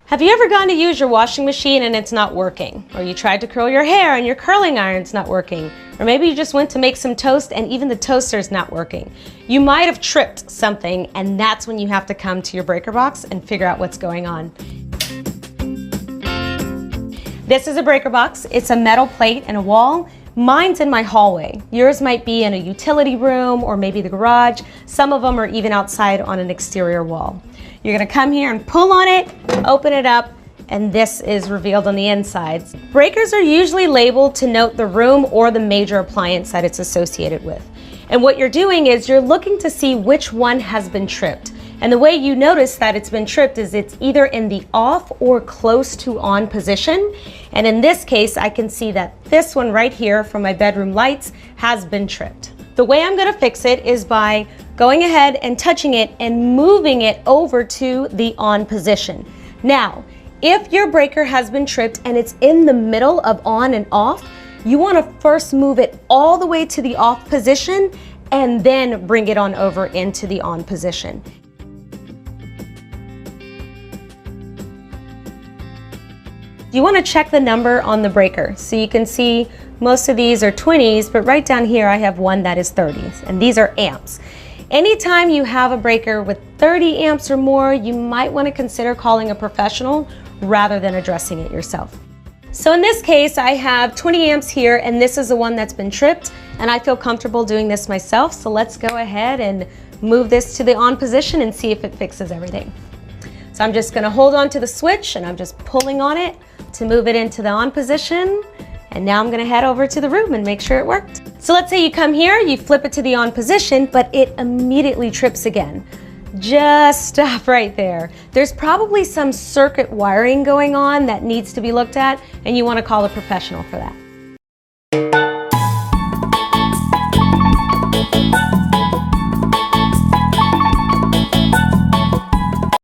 Have you ever gone to use your washing machine and it's not working? Or you tried to curl your hair and your curling iron's not working? Or maybe you just went to make some toast and even the toaster's not working. You might have tripped something, and that's when you have to come to your breaker box and figure out what's going on. This is a breaker box. It's a metal plate and a wall. Mine's in my hallway. Yours might be in a utility room or maybe the garage. Some of them are even outside on an exterior wall. You're gonna come here and pull on it, open it up, and this is revealed on the inside. Breakers are usually labeled to note the room or the major appliance that it's associated with. And what you're doing is you're looking to see which one has been tripped. And the way you notice that it's been tripped is it's either in the off or close to on position. And in this case, I can see that this one right here from my bedroom lights has been tripped. The way I'm gonna fix it is by going ahead and touching it and moving it over to the on position. Now, if your breaker has been tripped and it's in the middle of on and off, you wanna first move it all the way to the off position and then bring it on over into the on position. You want to check the number on the breaker. So you can see most of these are 20s, but right down here I have one that is 30s, and these are amps. Anytime you have a breaker with 30 amps or more, you might want to consider calling a professional rather than addressing it yourself. So in this case, I have 20 amps here, and this is the one that's been tripped, and I feel comfortable doing this myself. So let's go ahead and move this to the on position and see if it fixes everything. So I'm just going to hold on to the switch, and I'm just pulling on it to move it into the on position. And now I'm going to head over to the room and make sure it worked. So let's say you come here, you flip it to the on position, but it immediately trips again. Just stop right there. There's probably some circuit wiring going on that needs to be looked at, and you want to call a professional for that.